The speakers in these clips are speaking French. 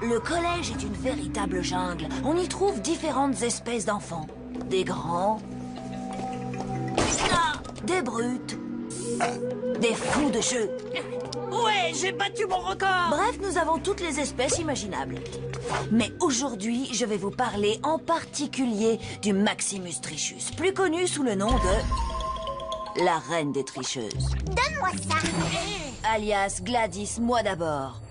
Le collège est une véritable jungle. On y trouve différentes espèces d'enfants. Des grands, des brutes, des fous de jeu. Ouais, j'ai battu mon record. Bref, nous avons toutes les espèces imaginables. Mais aujourd'hui, je vais vous parler en particulier du Maximus Trichus, plus connu sous le nom de la reine des tricheuses. Donne-moi ça. Alias Gladys, moi d'abord.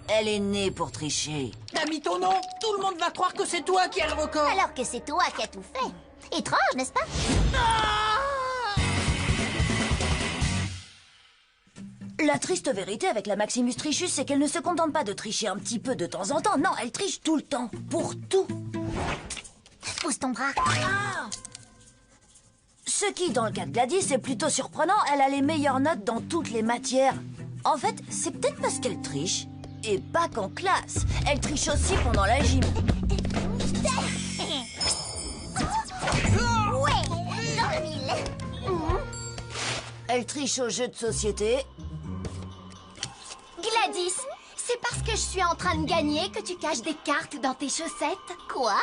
Elle est née pour tricher. T'as mis ton nom. Tout le monde va croire que c'est toi qui as le record. Alors que c'est toi qui as tout fait. Étrange, n'est-ce pas? La triste vérité avec la Maximus Trichus, c'est qu'elle ne se contente pas de tricher un petit peu de temps en temps. Non, elle triche tout le temps. Pour tout. Pousse ton bras. Ce qui, dans le cas de Gladys, est plutôt surprenant. Elle a les meilleures notes dans toutes les matières. En fait, c'est peut-être parce qu'elle triche. Et pas qu'en classe. Elle triche aussi pendant la gym. Ouais, dans le mille. Elle triche aux jeux de société. Gladys, c'est parce que je suis en train de gagner que tu caches des cartes dans tes chaussettes? Quoi?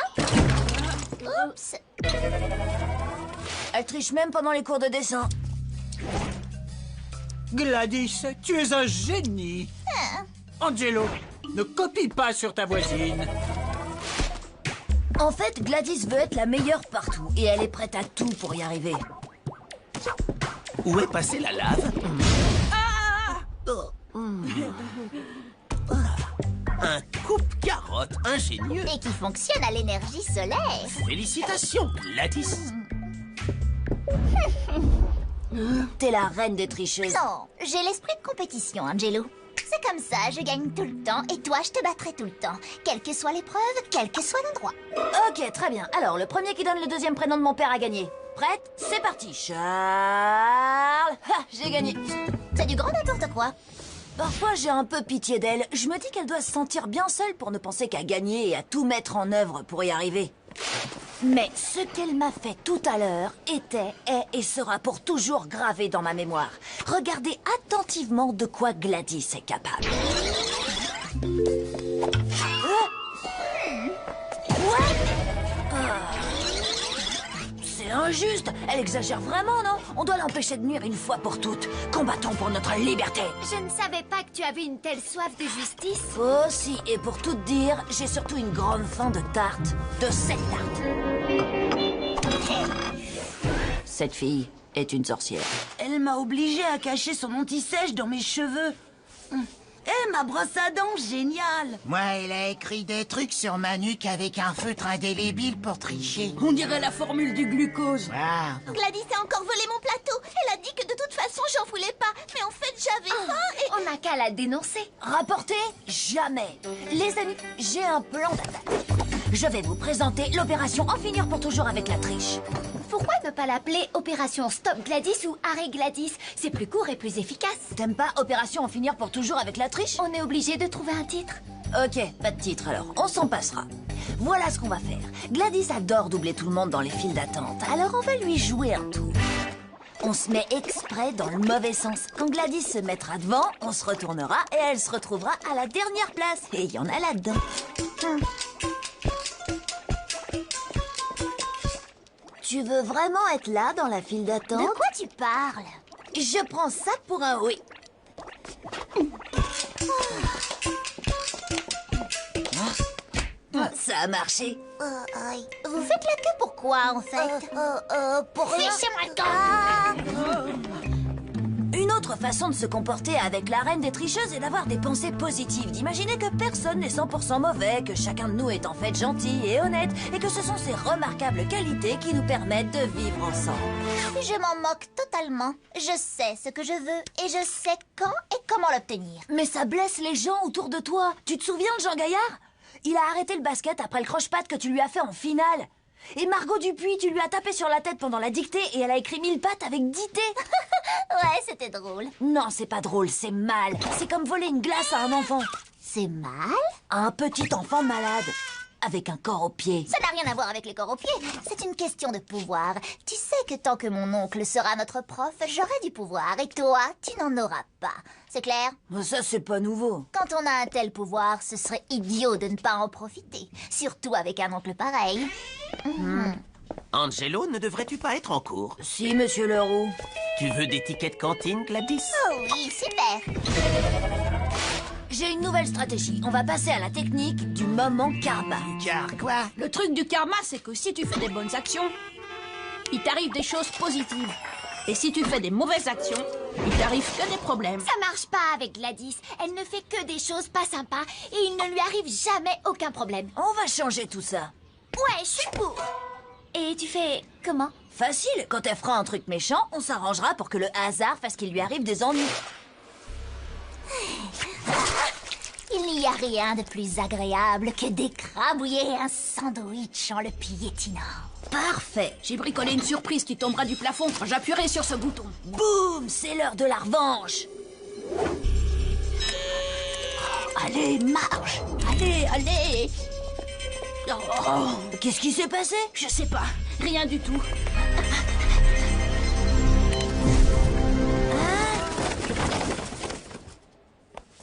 Oups. Elle triche même pendant les cours de dessin. Gladys, tu es un génie. Angelo, ne copie pas sur ta voisine. En fait, Gladys veut être la meilleure partout. Et elle est prête à tout pour y arriver. Où est passée la lave? Un coupe-carotte ingénieux. Et qui fonctionne à l'énergie solaire. Félicitations, Gladys. T'es la reine des tricheuses. Non, j'ai l'esprit de compétition, Angelo. C'est comme ça, je gagne tout le temps et toi, je te battrai tout le temps. Quelle que soit l'épreuve, quel que soit l'endroit. Ok, très bien. Alors, le premier qui donne le deuxième prénom de mon père a gagné. Prête? C'est parti. Charles. Ha, j'ai gagné. C'est du grand n'importe quoi. Parfois, j'ai un peu pitié d'elle. Je me dis qu'elle doit se sentir bien seule pour ne penser qu'à gagner et à tout mettre en œuvre pour y arriver. Mais ce qu'elle m'a fait tout à l'heure était, est et sera pour toujours gravé dans ma mémoire. Regardez attentivement de quoi Gladys est capable. C'est injuste. Elle exagère vraiment, non? On doit l'empêcher de nuire une fois pour toutes. Combattons pour notre liberté. Je ne savais pas que tu avais une telle soif de justice. Oh si, et pour tout te dire, j'ai surtout une grande faim de tarte. De cette tarte. Cette fille est une sorcière. Elle m'a obligée à cacher son anti-sèche dans mes cheveux. Ma brosse à dents, génial. Moi, elle a écrit des trucs sur ma nuque avec un feutre indélébile pour tricher. On dirait la formule du glucose. Wow. Gladys a encore volé mon plateau. Elle a dit que de toute façon, j'en voulais pas. Mais en fait, j'avais faim et... On n'a qu'à la dénoncer. Rapportez jamais. Les amis, j'ai un plan d'attaque. Je vais vous présenter l'opération En finir pour toujours avec la triche. Pourquoi ne pas l'appeler Opération Stop Gladys ou Arrêt Gladys? C'est plus court et plus efficace. T'aimes pas Opération En finir pour toujours avec la triche? On est obligé de trouver un titre. Ok, pas de titre alors, on s'en passera. Voilà ce qu'on va faire. Gladys adore doubler tout le monde dans les files d'attente, alors on va lui jouer un tour. On se met exprès dans le mauvais sens. Quand Gladys se mettra devant, on se retournera et elle se retrouvera à la dernière place. Et il y en a là-dedans. Tu veux vraiment être là dans la file d'attente? De quoi tu parles? Je prends ça pour un oui. Ça a marché. Vous faites la queue pourquoi, en fait? Pour rien. Fichez-moi le camp. Une autre façon de se comporter avec la reine des tricheuses est d'avoir des pensées positives, d'imaginer que personne n'est 100% mauvais, que chacun de nous est en fait gentil et honnête, et que ce sont ces remarquables qualités qui nous permettent de vivre ensemble. Je m'en moque totalement. Je sais ce que je veux et je sais quand et comment l'obtenir. Mais ça blesse les gens autour de toi. Tu te souviens de Jean Gaillard? Il a arrêté le basket après le croche-patte que tu lui as fait en finale. Et Margot Dupuis, tu lui as tapé sur la tête pendant la dictée et elle a écrit 1000 pattes avec 10 T. Ouais, c'était drôle. Non, c'est pas drôle, c'est mal. C'est comme voler une glace à un enfant. C'est mal? À un petit enfant malade. avec un corps au pied? Ça n'a rien à voir avec les corps aux pieds. C'est une question de pouvoir. Tu sais que tant que mon oncle sera notre prof, j'aurai du pouvoir. Et toi, tu n'en auras pas. C'est clair? Ça, c'est pas nouveau. Quand on a un tel pouvoir, ce serait idiot de ne pas en profiter. Surtout avec un oncle pareil. Angelo, ne devrais-tu pas être en cours? Si, monsieur Leroux. Tu veux des tickets de cantine, Gladys? Oh oui, super. J'ai une nouvelle stratégie. On va passer à la technique du moment karma. Car quoi? Le truc du karma, c'est que si tu fais des bonnes actions, il t'arrive des choses positives. Et si tu fais des mauvaises actions, il t'arrive que des problèmes. Ça marche pas avec Gladys. Elle ne fait que des choses pas sympas et il ne lui arrive jamais aucun problème. On va changer tout ça. Ouais, je suis pour. Et tu fais comment? Facile, quand elle fera un truc méchant, on s'arrangera pour que le hasard fasse qu'il lui arrive des ennuis. Il n'y a rien de plus agréable que d'écrabouiller un sandwich en le piétinant. Parfait. J'ai bricolé une surprise qui tombera du plafond quand j'appuierai sur ce bouton. Boum, c'est l'heure de la revanche. Allez, marche. Allez, allez. Oh, Qu'est-ce qui s'est passé? je sais pas, rien du tout.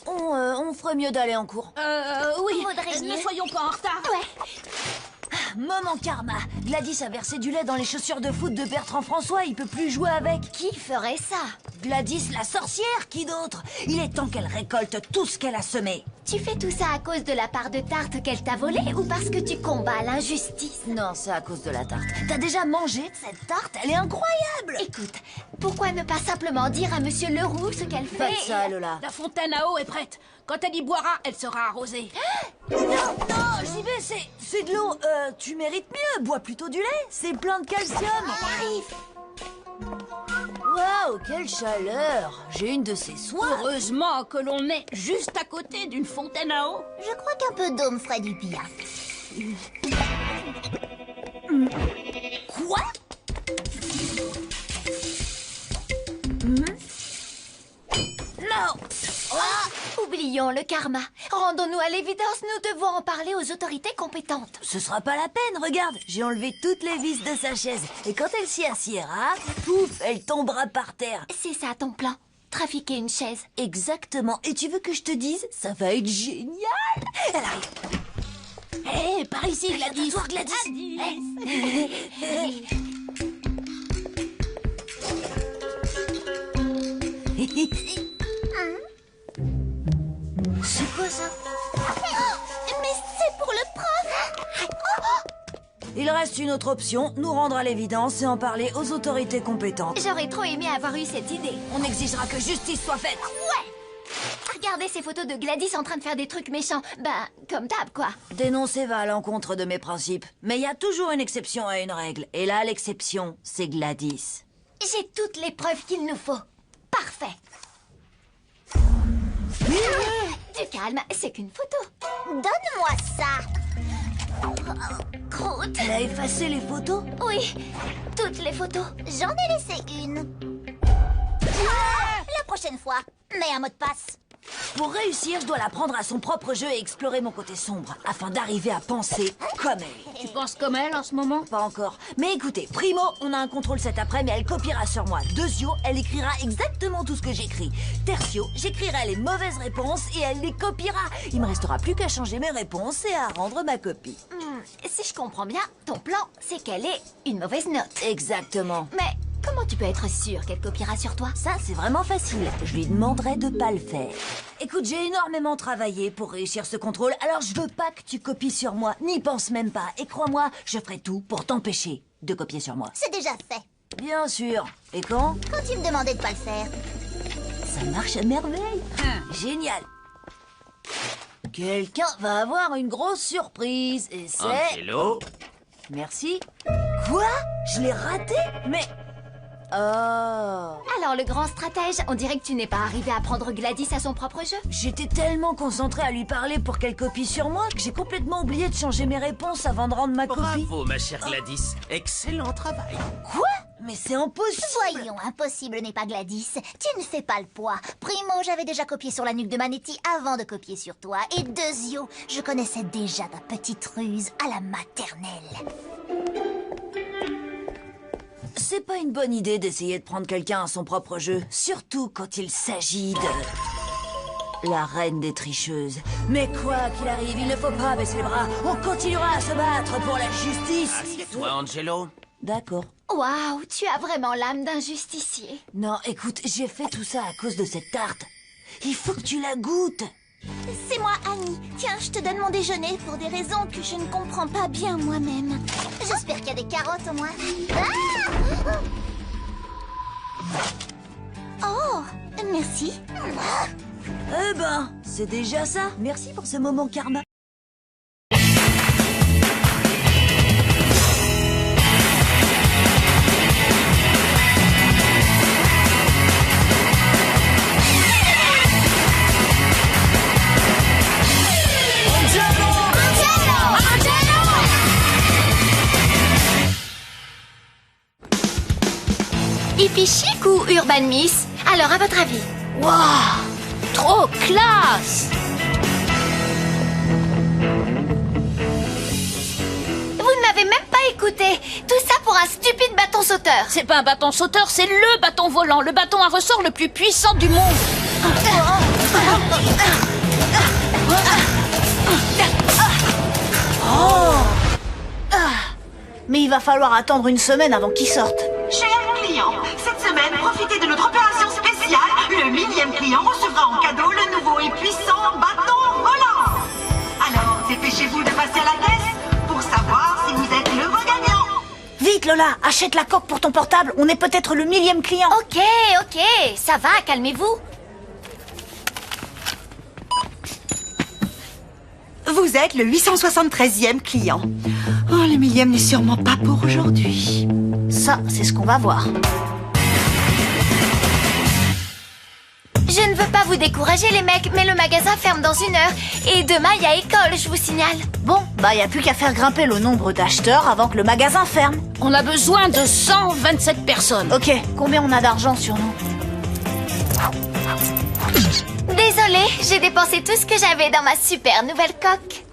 On ferait mieux d'aller en cours. Oui, Vaudrait ne mieux. soyons pas en retard. Ouais. Moment karma. Gladys a versé du lait dans les chaussures de foot de Bertrand François. Il peut plus jouer avec. Qui ferait ça? Gladys la sorcière, qui d'autre? Il est temps qu'elle récolte tout ce qu'elle a semé. Tu fais tout ça à cause de la part de tarte qu'elle t'a volée ou parce que tu combats l'injustice? Non, c'est à cause de la tarte. T'as déjà mangé de cette tarte? Elle est incroyable. Écoute, pourquoi ne pas simplement dire à Monsieur Leroux ce qu'elle Pas fait? de ça, Lola. La fontaine à eau est prête. Quand elle y boira, elle sera arrosée. Non, j'y vais, c'est de l'eau. Tu mérites mieux. Bois plutôt du lait. C'est plein de calcium. Waouh, quelle chaleur. J'ai une de ces soirs. Heureusement que l'on est juste à côté d'une fontaine à eau. Je crois qu'un peu d'eau me ferait du bien. Quoi? Non. Oublions le karma. Rendons-nous à l'évidence, nous devons en parler aux autorités compétentes. Ce sera pas la peine, regarde. J'ai enlevé toutes les vis de sa chaise. Et quand elle s'y assiera, pouf, elle tombera par terre. C'est ça ton plan? Trafiquer une chaise. Exactement. Et tu veux que je te dise? Ça va être génial. Elle arrive. Hé, par ici, Gladys. Toi, Gladys. C'est quoi ça? Mais c'est pour le prof. Il reste une autre option, nous rendre à l'évidence et en parler aux autorités compétentes. J'aurais trop aimé avoir eu cette idée. On exigera que justice soit faite. Regardez ces photos de Gladys en train de faire des trucs méchants. Bah, comme d'hab, quoi. Dénoncer va à l'encontre de mes principes. Mais il y a toujours une exception à une règle. Et là, l'exception, c'est Gladys. J'ai toutes les preuves qu'il nous faut. Parfait. Du calme, c'est qu'une photo. Donne-moi ça. Croûte. Elle a effacé les photos? Oui, toutes les photos. J'en ai laissé une. La prochaine fois, mets un mot de passe. Pour réussir, je dois la prendre à son propre jeu et explorer mon côté sombre, afin d'arriver à penser comme elle. Tu penses comme elle en ce moment? Pas encore. Mais écoutez, Primo, on a un contrôle cet après, mais elle copiera sur moi. Deuxio, elle écrira exactement tout ce que j'écris. Tertio, j'écrirai les mauvaises réponses et elle les copiera. Il me restera plus qu'à changer mes réponses et à rendre ma copie. Si je comprends bien, ton plan, c'est qu'elle ait une mauvaise note. Exactement. Mais comment tu peux être sûr qu'elle copiera sur toi? Ça, c'est vraiment facile. Je lui demanderai de pas le faire. Écoute, j'ai énormément travaillé pour réussir ce contrôle, alors je veux pas que tu copies sur moi. N'y pense même pas. Et crois-moi, je ferai tout pour t'empêcher de copier sur moi. C'est déjà fait. Bien sûr. Et quand? Quand tu me demandais de pas le faire. Ça marche à merveille. Génial. Quelqu'un va avoir une grosse surprise. Et c'est... Angelo, Merci. Quoi? Je l'ai raté? Mais... Oh. Alors, le grand stratège, on dirait que tu n'es pas arrivé à prendre Gladys à son propre jeu. J'étais tellement concentrée à lui parler pour qu'elle copie sur moi que j'ai complètement oublié de changer mes réponses avant de rendre ma copie. Bravo, ma chère Gladys. Excellent travail. Quoi? Mais c'est impossible! Voyons, impossible n'est pas Gladys. Tu ne fais pas le poids. Primo, j'avais déjà copié sur la nuque de Manetti avant de copier sur toi. Et Dezio, je connaissais déjà ta petite ruse à la maternelle. C'est pas une bonne idée d'essayer de prendre quelqu'un à son propre jeu, surtout quand il s'agit de... la reine des tricheuses. Mais quoi qu'il arrive, il ne faut pas baisser les bras. On continuera à se battre pour la justice. Assieds-toi, Angelo. D'accord. Waouh, tu as vraiment l'âme d'un justicier. Non, écoute, j'ai fait tout ça à cause de cette tarte. Il faut que tu la goûtes. C'est moi, Annie. Tiens, je te donne mon déjeuner pour des raisons que je ne comprends pas bien moi-même. J'espère qu'il y a des carottes au moins. Ah! Oh, merci. Eh ben, c'est déjà ça. Merci pour ce moment karma. Hippie chic ou Urban Miss? Alors, à votre avis? Waouh! Trop classe! Vous ne m'avez même pas écouté. Tout ça pour un stupide bâton sauteur. C'est pas un bâton sauteur, c'est le bâton volant, le bâton à ressort le plus puissant du monde. Mais il va falloir attendre une semaine avant qu'il sorte. Chers clients, cette semaine, profitez de notre opération spéciale. Le 1000e client recevra en cadeau le nouveau et puissant bâton volant. Alors, dépêchez-vous de passer à la caisse pour savoir si vous êtes l'heureux gagnant. Vite Lola, achète la coque pour ton portable, on est peut-être le 1000e client. Ok, ça va, calmez-vous. Vous êtes le 873e client. Oh, le 1000e n'est sûrement pas pour aujourd'hui. Ça, c'est ce qu'on va voir. Je ne veux pas vous décourager les mecs, mais le magasin ferme dans 1 heure. Et demain, il y a école, je vous signale. Bon, bah y a plus qu'à faire grimper le nombre d'acheteurs avant que le magasin ferme. On a besoin de 127 personnes. Ok, combien on a d'argent sur nous? Désolée, j'ai dépensé tout ce que j'avais dans ma super nouvelle coque.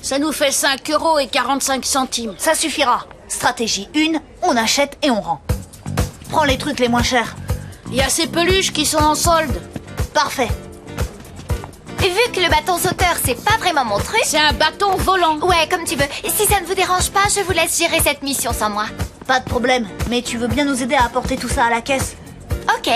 Ça nous fait 5,45 €. Ça suffira. Stratégie 1, on achète et on rend. Prends les trucs les moins chers. Il y a ces peluches qui sont en solde. Parfait. Vu que le bâton sauteur, c'est pas vraiment mon truc... C'est un bâton volant. Ouais, comme tu veux. Si ça ne vous dérange pas, je vous laisse gérer cette mission sans moi. Pas de problème, mais tu veux bien nous aider à apporter tout ça à la caisse? Ok.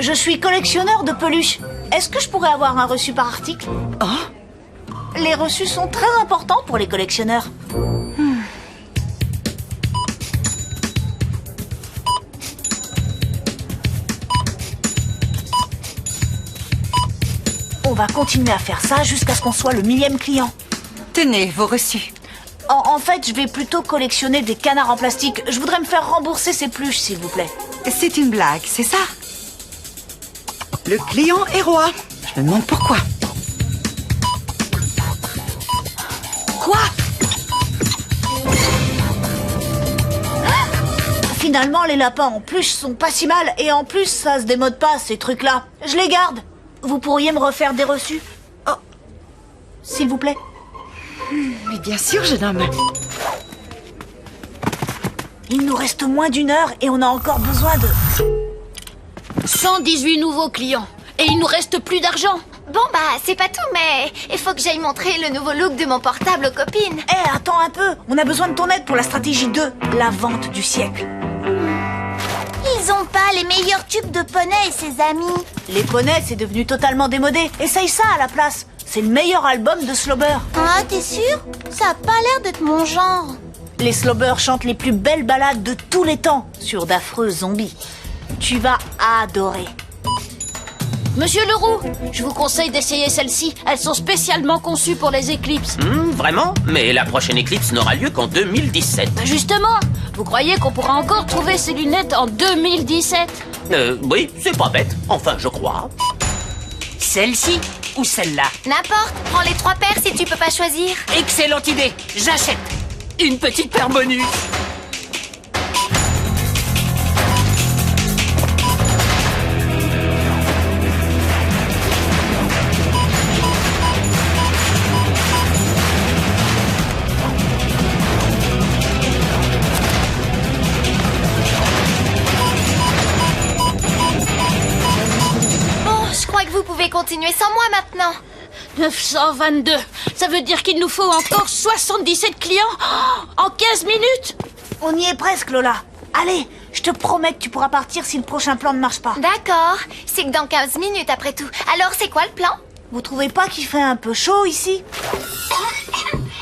Je suis collectionneur de peluches. Est-ce que je pourrais avoir un reçu par article? Oh? Les reçus sont très importants pour les collectionneurs. On va continuer à faire ça jusqu'à ce qu'on soit le 1000e client. Tenez, vos reçus. En fait, je vais plutôt collectionner des canards en plastique. Je voudrais me faire rembourser ces peluches, s'il vous plaît. C'est une blague, c'est ça? Le client est roi. Je me demande pourquoi. Quoi? Finalement, les lapins en peluche sont pas si mal. Et en plus, ça se démode pas, ces trucs-là. Je les garde. Vous pourriez me refaire des reçus? Oh. S'il vous plaît. Mais bien sûr, jeune homme. Il nous reste moins d'1 heure et on a encore besoin de... 118 nouveaux clients. Et il nous reste plus d'argent. Bon bah, c'est pas tout, mais il faut que j'aille montrer le nouveau look de mon portable aux copines. Eh, attends un peu. On a besoin de ton aide pour la stratégie 2, la vente du siècle. Ils ont pas les meilleurs tubes de Poney et ses amis. Les poneys, c'est devenu totalement démodé. Essaye ça à la place. C'est le meilleur album de Slobber. Ah, t'es sûr? Ça a pas l'air d'être mon genre. Les Slobber chantent les plus belles ballades de tous les temps sur d'affreux zombies. Tu vas adorer. Monsieur Leroux, je vous conseille d'essayer celles-ci. Elles sont spécialement conçues pour les éclipses. Vraiment? Mais la prochaine éclipse n'aura lieu qu'en 2017. Justement, vous croyez qu'on pourra encore trouver ces lunettes en 2017? Oui, c'est pas bête. Enfin, je crois. Celle-ci ou celle-là? N'importe, prends les 3 paires si tu peux pas choisir. Excellente idée, j'achète. Une petite paire bonus. Je crois que vous pouvez continuer sans moi maintenant. 922. Ça veut dire qu'il nous faut encore 77 clients en 15 minutes. On y est presque, Lola. Allez, je te promets que tu pourras partir si le prochain plan ne marche pas. D'accord, c'est que dans 15 minutes après tout. Alors c'est quoi le plan? Vous trouvez pas qu'il fait un peu chaud ici?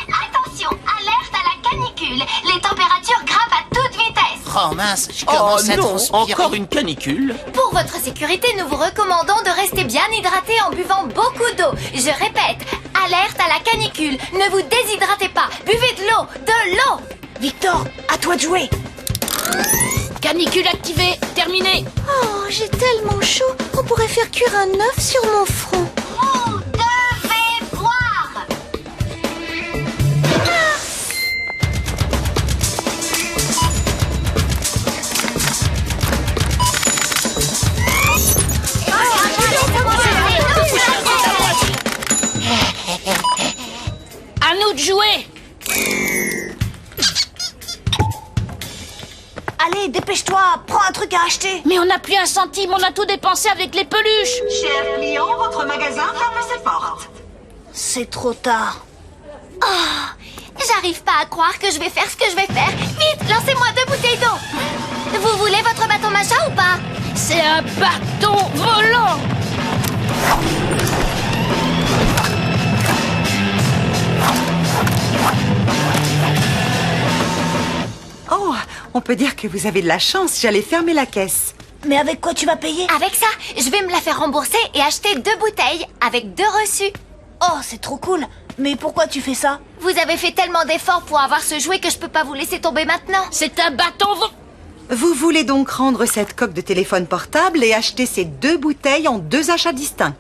Attention, alerte à la canicule. Les températures grimpent à toute vitesse. Oh mince, je commence à non, transpirer. encore une canicule? Pour votre sécurité, nous vous recommandons de rester bien hydraté en buvant beaucoup d'eau. Je répète, alerte à la canicule. Ne vous déshydratez pas. Buvez de l'eau, de l'eau. Victor, à toi de jouer. Canicule activée, terminé. Oh, j'ai tellement chaud. On pourrait faire cuire un œuf sur mon front. Vous devez boire. À nous de jouer. Allez, dépêche-toi, prends un truc à acheter. Mais on n'a plus un centime, on a tout dépensé avec les peluches. Chers clients, votre magasin ferme ses portes. C'est trop tard. J'arrive pas à croire que je vais faire ce que je vais faire. Vite, lancez-moi 2 bouteilles d'eau. Vous voulez votre bâton machin ou pas? C'est un bâton volant. Oh, on peut dire que vous avez de la chance, j'allais fermer la caisse. Mais avec quoi tu vas payer? Avec ça, je vais me la faire rembourser et acheter 2 bouteilles avec 2 reçus. Oh, c'est trop cool. Mais pourquoi tu fais ça? Vous avez fait tellement d'efforts pour avoir ce jouet que je peux pas vous laisser tomber maintenant. C'est un bâton volant. Vous voulez donc rendre cette coque de téléphone portable et acheter ces 2 bouteilles en 2 achats distincts.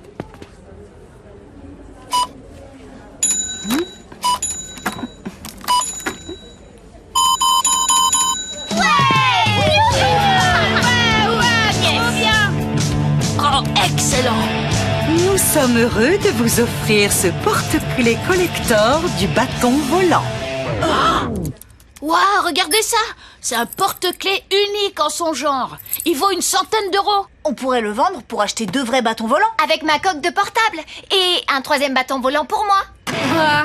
Oh, excellent. Nous sommes heureux de vous offrir ce porte-clés collector du bâton volant. Waouh, regardez ça. C'est un porte-clés unique en son genre. Il vaut une centaine d'euros. On pourrait le vendre pour acheter 2 vrais bâtons volants. Avec ma coque de portable et un 3e bâton volant pour moi. Ah.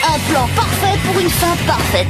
Un plan parfait pour une fin parfaite.